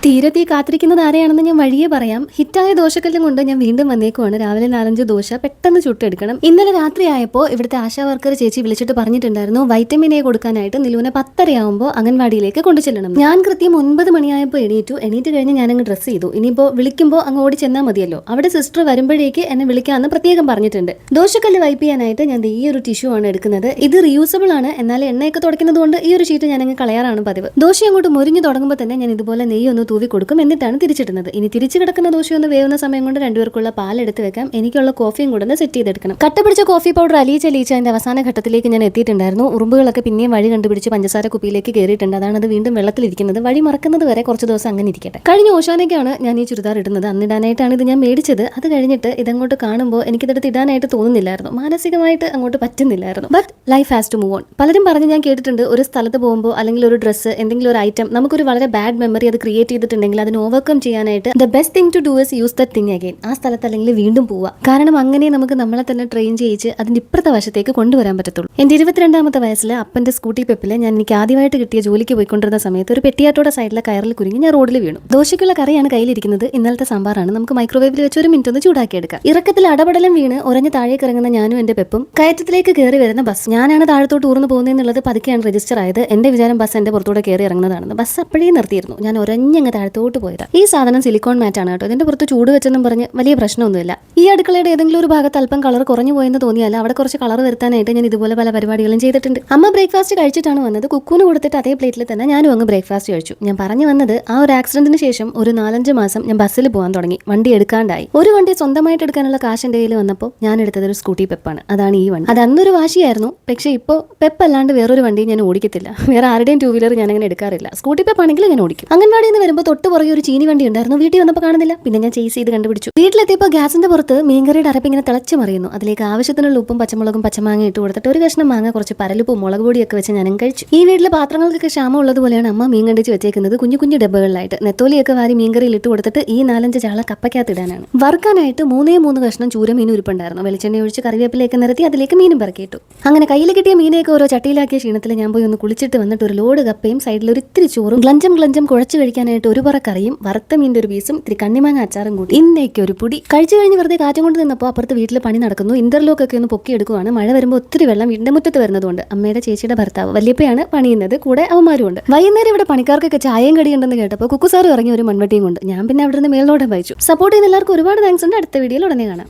തീരത്തി കാത്തിരിക്കുന്നത് ആരെയാണെന്ന് ഞാൻ വഴിയെ പറയാം. ഹിറ്റായ ദോശക്കല്ലും കൊണ്ട് ഞാൻ വീണ്ടും വന്നേക്കുവാണ്. രാവിലെ 4-5 ദോശ പെട്ടെന്ന് ചുട്ടെടുക്കണം. ഇന്നലെ രാത്രിയായപ്പോൾ ഇവിടുത്തെ ആശാ വർക്കർ ചേച്ചി വിളിച്ചിട്ട് പറഞ്ഞിട്ടുണ്ടായിരുന്നു വൈറ്റമിൻ എ കൊടുക്കാനായിട്ട് നിലൂനെ 10:30 ആകുമ്പോൾ അംഗൻവാടിയിലേക്ക് കൊണ്ടു ചെല്ലണം. ഞാൻ കൃത്യം 9 മണിയായപ്പോൾ എണീറ്റ് കഴിഞ്ഞ് ഞാനങ്ങ് ഡ്രസ്സ് ചെയ്തു. ഇനിയിപ്പോൾ വിളിക്കുമ്പോൾ അങ്ങ് ഓടി ചെന്നാൽ മതിയല്ലോ. അവിടെ സിസ്റ്റർ വരുമ്പോഴേക്ക് എന്നെ വിളിക്കാമെന്ന് പ്രത്യേകം പറഞ്ഞിട്ടുണ്ട്. ദോശക്കല്ല് വൈപ്പ് ചെയ്യാനായിട്ട് ഞാൻ ഈ ഒരു ടിഷ്യൂ ആണ് എടുക്കുന്നത്. ഇത് റീയൂസബിൾ ആണ്, എന്നാൽ എണ്ണയൊക്കെ തുടയ്ക്കുന്നത് കൊണ്ട് ഈ ഒരു ഷീറ്റ് ഞാനങ്ങ് കളയാറാണ് പതിവ്. ദോശ അങ്ങോട്ട് മുരിഞ്ഞു തുടങ്ങുമ്പോൾ തന്നെ ഞാൻ ഇതുപോലെ നെയ്യ് ഒന്ന് തൂവി കൊടുക്കും. എന്നിട്ടാണ് തിരിച്ചിടുന്നത്. ഇനി തിരിച്ചു കിടക്കുന്ന ദോശയൊന്ന് വേവുന്ന സമയം കൊണ്ട് രണ്ടുപേർക്കുള്ള പാലെടുത്ത് വെക്കാം. എനിക്കുള്ള കോഫിയും കൂടെ ഒന്ന് സെറ്റ് ചെയ്തെടുക്കണം. കട്ടപിടിച്ച കോഫി പൗഡർ അലിയിച്ച് അതിന്റെ അവസാന ഘട്ടത്തിലേക്ക് ഞാൻ എത്തിയിട്ടുണ്ടായിരുന്നു. ഉറുമ്പുകളൊക്കെ പിന്നെയും വഴി കണ്ടുപിടിച്ച് പഞ്ചസാര കുപ്പിയിലേക്ക് കയറിയിട്ടുണ്ട്. അതാണ് അത് വീണ്ടും വെള്ളത്തിലിരിക്കുന്നത്. വഴി മറക്കുന്നത് വരെ കുറച്ച് ദിവസം അങ്ങനെ ഇരിക്കട്ടെ. കഴിഞ്ഞ ഓശാനയ്ക്കാണ് ഞാൻ ഈ ചുരിദാർ ഇടുന്നത്. അന്നിടാനായിട്ടാണ് ഇത് ഞാൻ മേടിച്ചത്. അത് കഴിഞ്ഞിട്ട് ഇതങ്ങോട്ട് കാണുമ്പോൾ എനിക്കിതെടുത്ത് ഇടാനായിട്ട് തോന്നുന്നില്ലായിരുന്നു. മാനസികമായിട്ട് അങ്ങോട്ട് പറ്റുന്നില്ലായിരുന്നു. But life has to move on. പലരും പറഞ്ഞ് ഞാൻ കേട്ടിട്ടുണ്ട്, ഒരു സ്ഥലത്ത് പോകുമ്പോൾ അല്ലെങ്കിൽ ഒരു ഡ്രസ്സ്, എന്തെങ്കിലും ഒരു ഐറ്റം നമുക്കൊരു വളരെ ബാഡ് മെമ്മറി അത് ക്രിയേറ്റ് ചെയ്തിട്ടുണ്ടെങ്കിൽ അതിന് ഓവർകം ചെയ്യാനായിട്ട് the best thing to do is use that thing again. ആ സ്ഥലത്ത് അല്ലെങ്കിൽ വീണ്ടും പോവുക. കാരണം അങ്ങനെ നമുക്ക് നമ്മളെ തന്നെ ട്രെയിൻ ചെയ്യിച്ച് അതിന്റെ ഇപ്പുറത്തെ വശത്തേക്ക് കൊണ്ടുവരാൻ പറ്റത്തുള്ളൂ. എന്റെ 22ാമത്തെ വയസ്സിൽ അപ്പന്റെ സ്കൂട്ടി പെപ്പിൽ ഞാൻ എനിക്ക് ആദ്യമായിട്ട് കിട്ടിയ ജോലിക്ക് പോയിക്കൊണ്ടിരുന്ന സമയത്ത് ഒരു പെട്ടിയാട്ടോടെ സൈഡിലെ കയറിൽ കുരുങ്ങി ഞാൻ റോഡിൽ വീണു. ദോശയ്ക്കുള്ള കറിയാണ് കയ്യിലിരിക്കുന്നത്. ഇന്നലത്തെ സാമ്പാറാണ്. നമുക്ക് മൈക്രോവേവിൽ വെച്ച് ഒരു മിനിറ്റ് ഒന്ന് ചൂടാക്കിയെടുക്കാം. ഇറക്കത്തിൽ അടപടലം വീണ് ഉറഞ്ഞ് താഴേക്ക് ഇറങ്ങുന്ന ഞാനും എന്റെ പെപ്പും കയറ്റത്തിലേക്ക് കയറി വരുന്ന ബസ്. ഞാനാണ് താഴത്തോട്ട് ഊർന്നു പോകുന്നതെന്നുള്ളത് പതുക്കെയാണ് രജിസ്റ്റർ ആയത്. എന്റെ വിചാരം ബസ് എന്റെ പുറത്തൂടെ കയറി ഇറങ്ങുന്നതാണെന്ന്. ബസ് അപ്പോഴേ നിർത്തിയിരുന്നു. ഞാൻ ഒരഞ്ഞങ്ങ് താഴത്തോട്ട് പോയതാ. ഈ സാധനം സിലിക്കോൺ മാറ്റ് ആണ് കേട്ടോ. ഇതിന്റെ പുറത്ത് ചൂട് വെച്ചെന്നും പറഞ്ഞ് വലിയ പ്രശ്നമൊന്നുമില്ല. ഈ അടുക്കളയുടെ ഏതെങ്കിലും ഒരു ഭാഗത്ത് അല്പം കളർ കുറഞ്ഞു പോയെന്ന് തോന്നിയാൽ അവിടെ കുറച്ച് കളർ വരുത്താനായിട്ട് ഞാൻ ഇതുപോലെ പല പരിപാടികളും ചെയ്തിട്ടുണ്ട്. അമ്മ ബ്രേക്ക്ഫാസ്റ്റ് കഴിച്ചിട്ടാണ് വന്നത്. കുക്കൂന് കൊടുത്തിട്ട് അതേ പ്ലേറ്റിൽ തന്നെ ഞാനും അങ്ങ് ബ്രേക്ക്ഫാസ്റ്റ് കഴിച്ചു. ഞാൻ പറഞ്ഞു വന്നത്, ആ ഒരു ആക്സിഡന്റിന് ശേഷം ഒരു 4-5 മാസം ഞാൻ ബസ്സിൽ പോകാൻ തുടങ്ങി. വണ്ടി എടുക്കാണ്ടായി. ഒരു വണ്ടി സ്വന്തമായിട്ട് എടുക്കാനുള്ള കാശ് എന്റെ കയ്യിൽ വന്നപ്പോൾ ഞാൻ എടുത്തത് ഒരു സ്കൂട്ടി പെപ്പാണ്. അതാണ് ഈ വണ്ടി. അത് അന്നൊരു വാശിയായിരുന്നു. പക്ഷേ ഇപ്പോൾ പെപ്പ് അല്ലാണ്ട് വേറൊരു വണ്ടി ഞാൻ ഓടിക്കത്തില്ല. വേറെ ആരുടെയും 2 വീലർ ഞാൻ അങ്ങനെ എടുക്കാറില്ല. സ്കൂട്ടി പെപ്പ് ആണെങ്കിൽ ഞാൻ ഓടിക്കും. അംഗൻവാടിയിൽ നിന്ന് വരുമ്പോൾ തൊട്ട് പുറകെ ഒരു ചീനി വണ്ടി ഉണ്ടായിരുന്നു. വീട്ടിൽ വന്നപ്പോൾ കാണുന്നില്ല. പിന്നെ ഞാൻ ചേസ് ചെയ്ത് കണ്ടുപിടിച്ചു. വീട്ടിലെത്തിയപ്പോൾ ഗ്യാസിന്റെ പുറത്ത് മീൻകറിയുടെ അരപ്പ് ഇങ്ങനെ തിളച്ച് മറിയുന്നു. അതിലേക്ക് ആവശ്യത്തിനുള്ള ഉപ്പും പച്ചമുളകും പച്ചമാങ്ങ ഇട്ട് കൊടുത്തിട്ട് ഒരു കഷ്ണം മാങ്ങ, കുറച്ച് പരലുപ്പും മുളക് പൊടിയൊക്കെ വെച്ച് ഞാനും കഴിച്ചു. ഈ വീട്ടിലെ പാത്രങ്ങൾക്കൊക്കെ ക്ഷാമം ഉള്ളതുപോലെയാണ് അമ്മ മീൻ കണ്ടിച്ച് വെച്ചേക്കുന്നത്. കുഞ്ഞു കുഞ്ഞു ഡബ്ബകളിലായിട്ട് നെത്തോലിയൊക്കെ വാരി മീൻകറിയിൽ ഇട്ട് കൊടുത്തിട്ട് ഈ 4-5 ചാള കപ്പയ്ക്കകത്ത് ഇടാനാണ്. വറുക്കാനായിട്ട് 3 കഷ്ണം ചൂര മീൻ ഉരുപ്പുണ്ടായിരുന്നു. വെളിച്ചെണ്ണ ഒഴിച്ച് കറിവേപ്പിലേക്ക് നിരത്തി അതിലേക്ക് മീനും പറക്കിയിട്ടു. അങ്ങനെ കയ്യിൽ കിട്ടിയ മീനെയൊക്കെ ഓരോ ചട്ടിയിലാക്കിയ ക്ഷീണത്തിൽ ഞാൻ പോയി ഒന്ന് കുളിച്ചിട്ട് വന്നിട്ട് ഒരു ലോഡ് കപ്പയും സൈഡിൽ ഒരു ഇത്തിരി ചോറും ഗ്ലഞ്ചം കുഴച്ച് കഴിക്കാനായിട്ട് ഒരു പറ കറിയും വറുത്ത മീൻ്റെ ഒരു പീസും ഇത്തിരി കണ്ണിമാങ്ങ അച്ചാറും കൂടി ഇന്നേക്ക് ഒരു പൊടി കഴിച്ചു കഴിഞ്ഞ് വെറുതെ കാറ്റും കൊണ്ട് നിന്നപ്പോൾ അപ്പുറത്ത് വീട്ടിൽ പണി നടക്കുന്നു. ഇന്റർലോക്ക് ഒക്കെ ഒന്ന് പൊക്കിയെടുക്കുവാണ്. മഴ വരുമ്പോൾ ഒത്തിരി വെള്ളം വീടിന്റെ മുറ്റത്ത് വരുന്നതുകൊണ്ട് അമ്മയുടെ ചേച്ചിയുടെ ഭർത്താവ് വല്യപ്പയാണ് പണിയുന്നത്. കൂടെ അവന്മാരും ഉണ്ട്. വൈകുന്നേരം ഇവിടെ പണിക്കാർക്കൊക്കെ ചായയും കടിയുണ്ടെന്ന് കേട്ടപ്പോൾ കുക്കുസാറ് ഇറങ്ങി ഒരു മൺവട്ടിയും കൊണ്ട്. ഞാൻ പിന്നെ അവിടെ നിന്ന് മേൽനോട്ടം വായിച്ചു. സപ്പോർട്ട് ചെയ്യുന്ന എല്ലാവർക്കും ഒരുപാട് താങ്ക്സ് ഉണ്ട്. അടുത്ത വീഡിയോയിൽ ഉടനെ കാണാം.